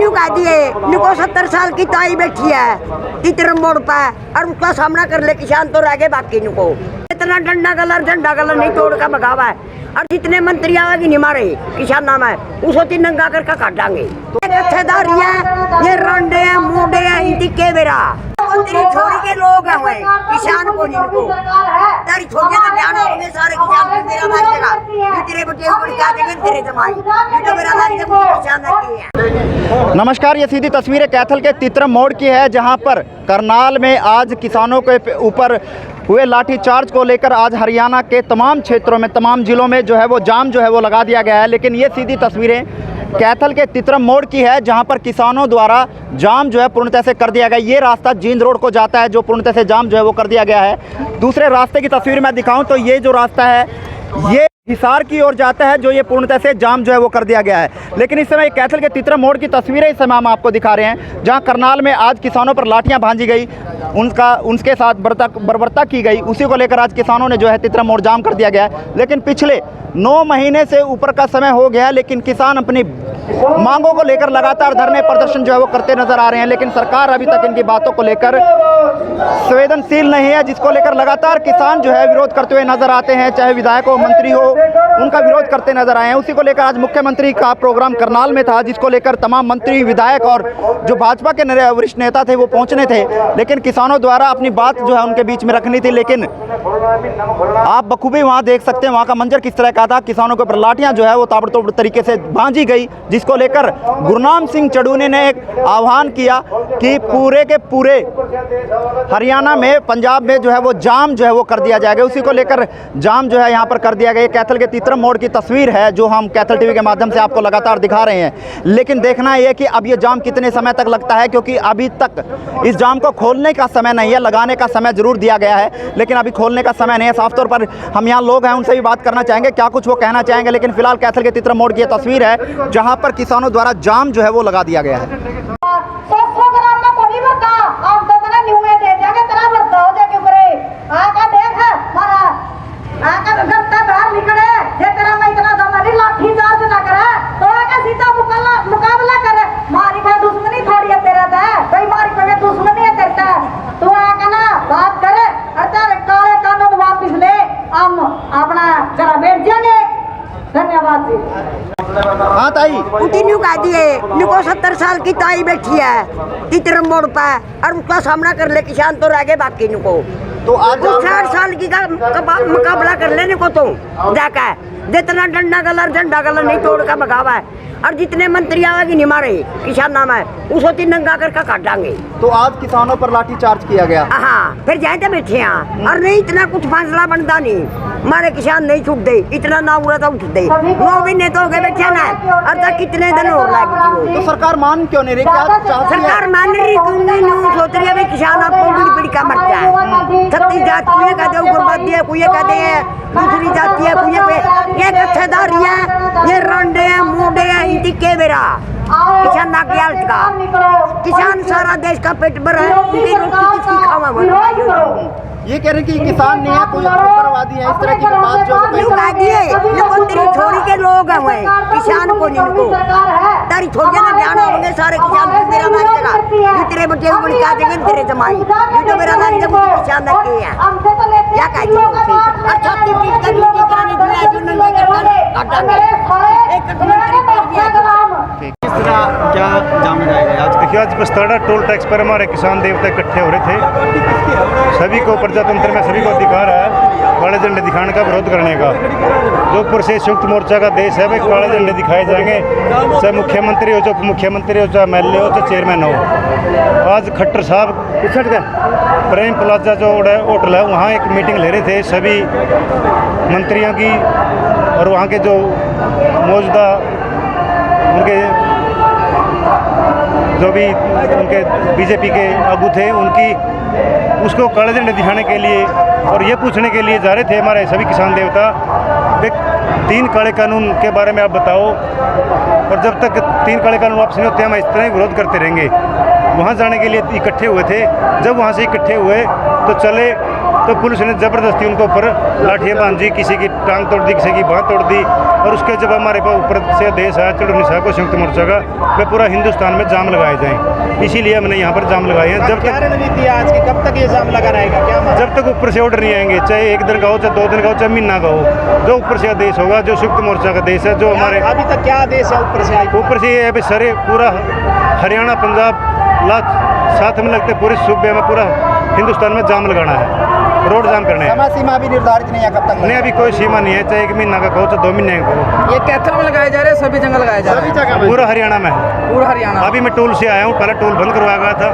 New कह दिए निको 70 साल की ताई बैठी है तितरम मोड़ पे और उसका सामना कर ले किसान तो रह गए बाकी नुको इतना डंडा कलर झंडा कलर नहीं तोड़ का भगावा है और जितने मंत्री आवेगी नहीं मारे किसान नाम है उसको तीन नंगा कर काट डांगे जत्थेदारी है ये रंडे हैं मोडे हैं इनकी के बेरा मंत्री छोड़ी के लोग हैं किसान को नहीं को तारी छोड़े तो ध्यान होंगे सारे किसान तेरा मारेगा तेरे बच्चे ऊपर क्या देंगे तेरे जमाई ये तो मेरा लाइन से किसान है। नमस्कार, ये सीधी तस्वीरें कैथल के तितरम मोड़ की है जहां पर करनाल में आज किसानों के ऊपर हुए लाठीचार्ज को लेकर आज हरियाणा के तमाम क्षेत्रों में तमाम जिलों में जो है वो जाम जो है वो लगा दिया गया है। लेकिन ये सीधी तस्वीरें कैथल के तितरम मोड़ की है जहां पर किसानों द्वारा जाम जो है पूर्णतः से कर दिया गया। ये रास्ता जींद रोड को जाता है जो पूर्णतः से जाम जो है वो कर दिया गया है। दूसरे रास्ते की तस्वीर मैं दिखाऊं तो ये जो रास्ता है ये हिसार की ओर जाता है जो ये पूर्णतः से जाम जो है वो कर दिया गया है। लेकिन इस समय कैथल के तितरम मोड़ की तस्वीरें इस समय हम आपको दिखा रहे हैं जहां करनाल में आज किसानों पर लाठियां भांजी गई, उनके साथ बर्बरता की गई। उसी को लेकर आज किसानों ने जो है तितरम मोड़ जाम कर दिया गया है। लेकिन पिछले 9 महीने से ऊपर का समय हो गया है लेकिन किसान अपनी मांगों को लेकर लगातार धरने प्रदर्शन जो है वो करते नजर आ रहे हैं। लेकिन सरकार अभी तक इनकी बातों को लेकर संवेदनशील नहीं है, जिसको लेकर लगातार किसान जो है विरोध करते हुए नजर आते हैं। चाहे विधायक हो मंत्री हो उनका विरोध करते नजर आए हैं। उसी को लेकर आज मुख्यमंत्री का प्रोग्राम करनाल में था जिसको लेकर तमाम मंत्री विधायक और जो भाजपा के वरिष्ठ नेता थे वो पहुंचने थे। लेकिन किसानों द्वारा अपनी बात जो है उनके बीच में रखनी थी। लेकिन आप बखूबी वहां देख सकते हैं वहां का मंजर किस तरह का था। किसानों के ऊपर लाठियां जो है वो ताबड़तोड़ तरीके से भांजी गई, जिसको लेकर गुरनाम सिंह चड़ूने ने एक आह्वान किया कि पूरे के पूरे हरियाणा में पंजाब में जो है वो जाम जो है वो कर दिया जाएगा। उसी को लेकर जाम जो है यहाँ पर कर दिया गया। कैथल के तितरम मोड़ की तस्वीर है जो हम कैथल टीवी के माध्यम से आपको लगातार दिखा रहे हैं। लेकिन देखना यह कि अब ये जाम कितने समय तक लगता है, क्योंकि अभी तक इस जाम को खोलने का समय नहीं है। लगाने का समय जरूर दिया गया है लेकिन अभी खोलने का समय नहीं है। साफ तौर पर हम यहाँ लोग हैं उनसे भी बात करना चाहेंगे क्या कुछ वो कहना चाहेंगे। लेकिन फिलहाल कैथल के तितरम मोड़ की ये तस्वीर है जहाँ पर किसानों द्वारा जाम जो है वो लगा दिया गया है। हाँ ताई न्यू कह दिए निको 70 साल की ताई बैठी है तितरम मोड़ पे और उसका सामना कर ले किसान तो रह गए बाकी नुको तो आज 60 साल की का मुकाबला कर लेने को तो जाकर जितना डंडा कलर झंडा कलर नहीं तोड़ का भगावा है और जितने मंत्री आवेगी नहीं मारे किसान नाम है उसको तीन नंगा कर काट डांगे। तो आज किसानों पर लाठीचार्ज किया गया। हाँ फिर जाए तो बैठे हैं और नहीं इतना कुछ फैसला बनता नहीं, हमारे किसान नहीं छूट दे इतना ना हुआ तो उठ दे 9 महीने तो हो गए बैठे ना और तक कितने दिन हो लगे। तो सरकार मान क्यों नहीं रही? सरकार मान रही सोच रही है किसान आपको पीढ़ी का मर जाए। 36 जात कोई कहते हैं गुरबाती है, कोई कहते हैं दूसरी जाति है, कोई ये जत्थेदारी है ये रंडे हैं मोडे हैं इनकी के बेरा किसान ना की हालत का किसान सारा देश का पेट भर है उनकी रोटी किसकी खावा। ये कह रहे कि किसान नहीं है कोई ऊपरवादी है, इस तरह की बात जो तेरी छोड़ी के लोग हैं किसान को नहीं को तारी छोड़िए ना ध्यान होंगे सारे किसान मेरा मारेगा तेरे बच्चे ऊपर क्या देंगे तेरे जमाई ये तो मेरा लाइन से किसान ना के है क्या कहती है। अच्छा पीट का ड्यूटी कराने दिया जो नंगे कर काटांगे एक मंत्री किस तरह क्या जाम लगाएगा आज? देखिए आज बस्ताड़ा टोल टैक्स पर हमारे किसान देवता इकट्ठे हो रहे थे। सभी को प्रजातंत्र में सभी को अधिकार है काले झंडे दिखाने का, विरोध करने का। जोधपुर से संयुक्त मोर्चा का देश है भाई, काले झंडे दिखाए जाएंगे चाहे मुख्यमंत्री हो, चाहे उप मुख्यमंत्री हो, चाहे MLA हो, चाहे चेयरमैन हो। आज खट्टर साहब प्रेम प्लाजा जो होटल है वहाँ एक मीटिंग ले रहे थे सभी मंत्रियों की और वहाँ के जो मौजूदा उनके जो भी उनके बीजेपी के आगू थे उनकी उसको काले झंडे दिखाने के लिए और ये पूछने के लिए जा रहे थे हमारे सभी किसान देवता 3 काले कानून के बारे में आप बताओ। और जब तक 3 काले कानून वापस नहीं होते हम इस तरह ही विरोध करते रहेंगे। वहाँ जाने के लिए इकट्ठे हुए थे। जब वहाँ से इकट्ठे हुए तो चले तो पुलिस ने ज़बरदस्ती उनको ऊपर लाठियाँ बांध दी, किसी की टांग तोड़ दी, किसी की बाँह तोड़ दी। और उसके जब हमारे पास ऊपर से आदेश आया चढ़नी साहब को संयुक्त मोर्चा का, वे पूरा हिंदुस्तान में जाम लगाए जाएँ, इसीलिए हमने यहाँ पर जाम लगाए हैं। जब क्या तक रणनीति आज की, कब तक ये जाम लगा रहेगा, क्या मतलब? जब तक ऊपर से ऑर्डर नहीं आएंगे, चाहे 1 दिन का हो, चाहे 2 दिन का हो, चाहे महीना का हो, जो ऊपर से आदेश होगा, जो संयुक्त मोर्चा का आदेश है, जो हमारे अभी तक क्या आदेश है ऊपर से? ऊपर से ये है भी सारे पूरा हरियाणा, पंजाब साथ में लगते पूरे सूबे में पूरा हिंदुस्तान में जाम लगाना है, रोड जाम करने हैं। समय सीमा भी निर्धारित नहीं है कब तक नहीं, अभी कोई सीमा नहीं है, चाहे 1 महीना का कहो, चाहे 2 महीने का कहो। ये कैथल में लगाए जा रहे हैं, सभी जगह लगाए जा रहे हैं, पूरा हरियाणा में है। पूरा हरियाणा। अभी मैं टोल से आया हूँ, पहले टोल बंद करवाया गया था,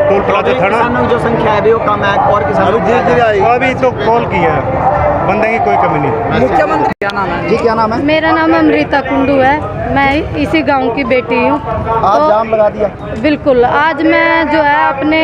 टोल प्लाजा था ना, किसानों की जो संख्या है वो कम है और किसानों अभी तो कॉल किया है, बंदे की कोई कमी नहीं। मुख्यमंत्री क्या नाम है? जी क्या नाम है? मेरा नाम अमृता कुंडू है, मैं इसी गांव की बेटी हूँ। आज जाम लगा दिया। बिल्कुल, आज मैं जो है अपने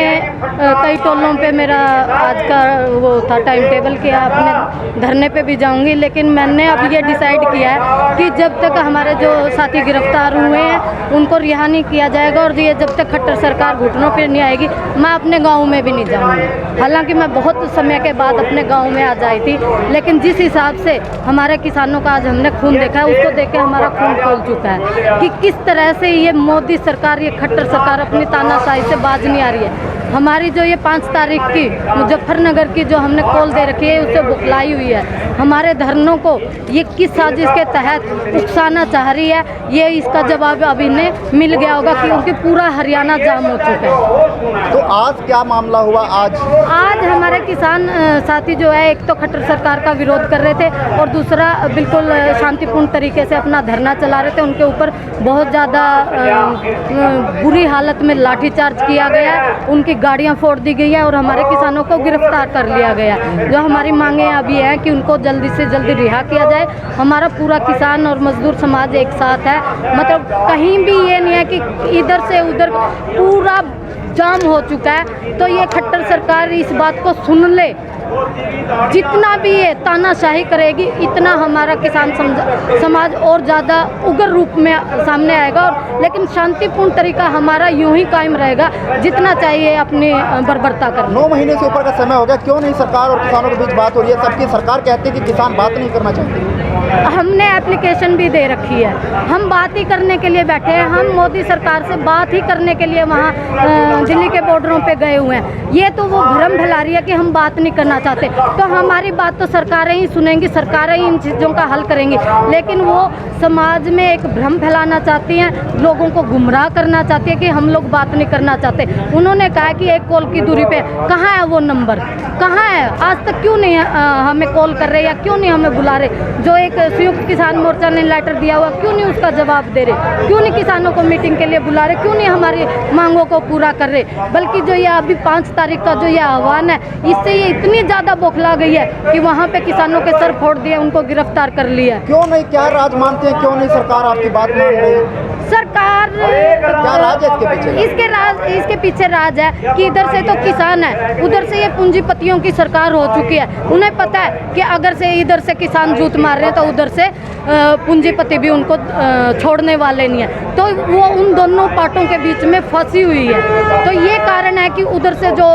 कई टोलों पे मेरा आज का वो था टाइम टेबल किया, अपने धरने पे भी जाऊंगी, लेकिन मैंने अब ये डिसाइड किया है कि जब तक हमारे जो साथी गिरफ्तार हुए हैं उनको रिहा नहीं किया जाएगा और ये जब तक खट्टर सरकार घुटनों पे नहीं आएगी, मैं अपने गाँव में भी नहीं जाऊँगी। हालांकि मैं बहुत समय के बाद अपने गाँव में आज आई थी, लेकिन जिस हिसाब से हमारे किसानों का आज हमने खून देखा है, उसको देख के हमारा खून खौल चुका है कि किस तरह से ये मोदी सरकार, ये खट्टर सरकार अपनी तानाशाही से बाज नहीं आ रही है। हमारी जो ये 5 तारीख की मुजफ्फरनगर की जो हमने कॉल दे रखी है, उससे बुखलाई हुई है। हमारे धरनों को ये किस साजिश के तहत उकसाना चाह रही है, ये इसका जवाब अभी ने मिल गया होगा, क्योंकि पूरा हरियाणा जाम हो चुका है। तो आज क्या मामला हुआ? आज हमारे किसान साथी जो है, एक तो खट्टर सरकार का विरोध कर रहे थे और दूसरा बिल्कुल शांतिपूर्ण तरीके से अपना धरना चला रहे थे। उनके ऊपर बहुत ज़्यादा बुरी हालत में लाठीचार्ज किया गया है, उनकी गाड़ियां फोड़ दी गई है और हमारे किसानों को गिरफ्तार कर लिया गया। जो हमारी मांगे अभी हैं कि उनको जल्दी से जल्दी रिहा किया जाए। हमारा पूरा किसान और मजदूर समाज एक साथ है, मतलब कहीं भी ये नहीं है कि इधर से उधर, पूरा जाम हो चुका है। तो ये खट्टर सरकार इस बात को सुन ले, जितना भी ये तानाशाही करेगी इतना हमारा किसान समाज और ज़्यादा उग्र रूप में सामने आएगा। और लेकिन शांतिपूर्ण तरीका हमारा यूं ही कायम रहेगा, जितना चाहिए अपनी बर्बरता कर। 9 महीने से ऊपर का समय हो गया, क्यों नहीं सरकार और किसानों के बीच बात हो रही है? सबकी सरकार कहती है कि किसान बात नहीं करना चाहते। हमने एप्लीकेशन भी दे रखी है, हम बात ही करने के लिए बैठे हैं। हम मोदी सरकार से बात ही करने के लिए वहाँ दिल्ली के बॉर्डरों पे गए हुए हैं। ये तो वो भ्रम फैला रही है कि हम बात नहीं करना चाहते, तो हमारी बात तो सरकारें ही सुनेंगी, सरकारें ही इन चीज़ों का हल करेंगी। लेकिन वो समाज में एक भ्रम फैलाना चाहती हैं, लोगों को गुमराह करना चाहती है कि हम लोग बात नहीं करना चाहते। उन्होंने कहा कि 1 कॉल की दूरी पे, कहाँ है वो नंबर, कहाँ है? आज तक क्यों नहीं हमें कॉल कर रहे या क्यों नहीं हमें बुला रहे? जो एक संयुक्त किसान मोर्चा ने लेटर दिया हुआ, क्यों नहीं उसका जवाब दे रहे? क्यों नहीं किसानों को मीटिंग के लिए बुला रहे? क्यों नहीं हमारी मांगों को पूरा कर रहे? बल्कि जो ये अभी 5 तारीख का जो ये आह्वान है, इससे ये इतनी ज़्यादा बौखला गई है कि वहाँ पे किसानों के सर फोड़ दिए, उनको गिरफ्तार कर लिया। क्यों नहीं, क्या राज मानते हैं, क्यों नहीं सरकार आपकी बात मान रही? सरकार क्या राज है इसके पीछे? इसके पीछे राज है कि इधर से तो किसान है, उधर से ये पूंजीपतियों की सरकार हो चुकी है। उन्हें पता है कि अगर से इधर से किसान जूत मार रहे हैं तो उधर से पूंजीपति भी उनको छोड़ने वाले नहीं है। तो वो उन दोनों पार्टों के बीच में फंसी हुई है। तो ये कारण है कि उधर से जो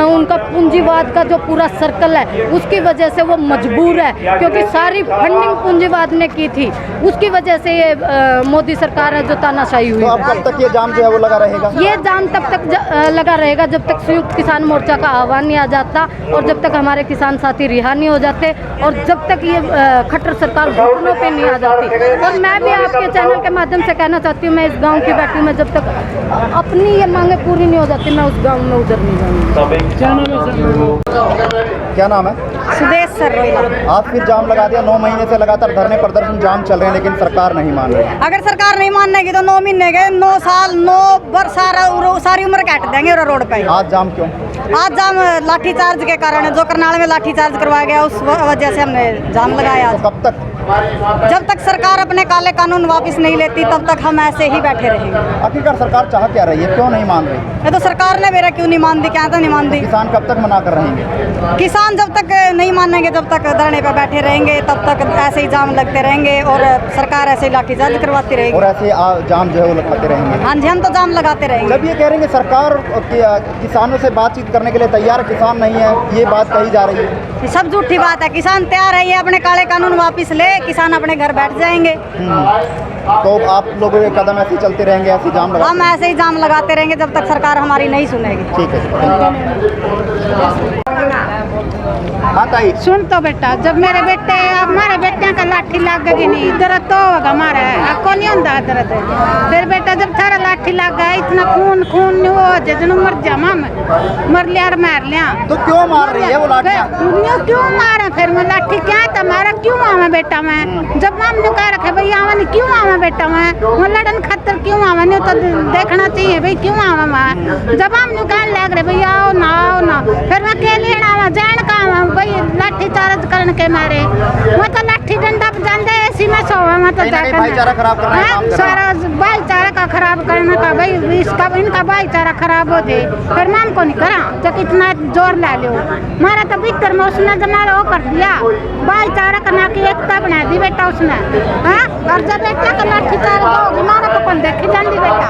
उनका पूंजीवाद का जो पूरा सर्कल है, उसकी वजह से वो मजबूर है, क्योंकि सारी फंडिंग पूंजीवाद ने की थी। उसकी वजह से ये मोदी सरकार है जो तानाशाही हुई। तो अब कब तक ये जाम जो है वो लगा रहेगा? ये जाम तब तक लगा रहेगा जब तक संयुक्त किसान मोर्चा का आह्वान नहीं आ जाता और जब तक हमारे किसान साथी रिहा नहीं हो जाते और जब तक ये खट्टर सरकार घुटनों पे नहीं आ जाती। और मैं भी आपके चैनल के माध्यम से कहना चाहती हूँ, मैं इस गांव की बेटी में जब तक अपनी ये मांगे पूरी नहीं हो जाती, मैं उस गांव में उधर नहीं जाऊँगी। क्या नाम है? सुदेश सर। आज फिर जाम लगा दिया। 9 महीने से लगातार धरने प्रदर्शन जाम चल रहे हैं, लेकिन सरकार नहीं मान रही। अगर सरकार नहीं मानेगी तो 9 महीने के 9 साल 9 वर्ष सारी उम्र काट देंगे रोड पे। आज जाम क्यों? आज जाम लाठीचार्ज के कारण, जो करनाल में लाठीचार्ज करवाया गया, उस वजह से हमने जाम लगाया। तो कब तक जब तक सरकार अपने काले कानून वापस नहीं लेती तब तक हम ऐसे ही बैठे रहेंगे। आखिरकार सरकार चाह क्या रही है, क्यों नहीं मान रही? ये तो सरकार ने मेरा क्यों नहीं मान दी, क्या तो नहीं मान दी। किसान कब तक मना कर रहेंगे? किसान जब तक नहीं मानेंगे, जब तक धरने पे बैठे रहेंगे, तब तक ऐसे ही जाम लगते रहेंगे और सरकार ऐसे ही लाठीचार्ज करवाती और रहेगी। ऐसे जाम जो है वो लगाते रहेंगे। हाँ जी, हम तो जाम लगाते रहेंगे। जब ये कह रहे हैं कि सरकार किसानों से बातचीत करने के लिए तैयार है, किसान नहीं है, ये बात कही जा रही है। ये सब झूठी बात है। किसान तैयार है, ये अपने काले कानून वापस ले, किसान अपने घर बैठ जाएंगे। तो आप लोगों के कदम ऐसे ही चलते रहेंगे, ऐसे जाम लगा? हम ऐसे ही जाम लगाते रहेंगे जब तक सरकार हमारी नहीं सुनेगी। ठीक है। हाँ ताई, सुन तो बेटा, जब मेरे बेटे हमारे बेटे का लाठी लग गई नहीं, दर्द तो होगा हमारा, आपको नहीं होता दर्द। फिर बेटा जब थारा लाठी लग गया, इतना खून खून वो जन मर जा, मर लिया और मार लिया। तो क्यों मार रही है वो लाठियाँ? क्यों मारा? फिर मैं लाठी क्या था मारा, क्यों आवा बेटा मैं? जब हम ने कह रखे भैया आवा नहीं, क्यों आवा बेटा मैं? लड़न खतर क्यों आवा नहीं, तो देखना चाहिए भाई क्यों आवा मैं। जब हम कहने लग रहे भैया आओ ना, फिर मैं के लिए आवा जान का आवा भाई लाठी चार्ज करने के मारे। मैं तो लाठी डंडा बजाते ऐसी में सोवा, मैं तो भाईचारा खराब करना है, काम कर रहे हैं। सारा भाईचारा का खराब करने का भाई, इसका इनका भाईचारा खराब हो जाए फिर मैं हमको नहीं करा। जब इतना जोर ला लो मारा तो भीतर में उसने जमाना वो कर दिया, भाईचारा करना की एकता बना दी बेटा उसने। हाँ, और जब बेटा का लाठी चार्ज होगी मारा तो कौन देखी जाती बेटा।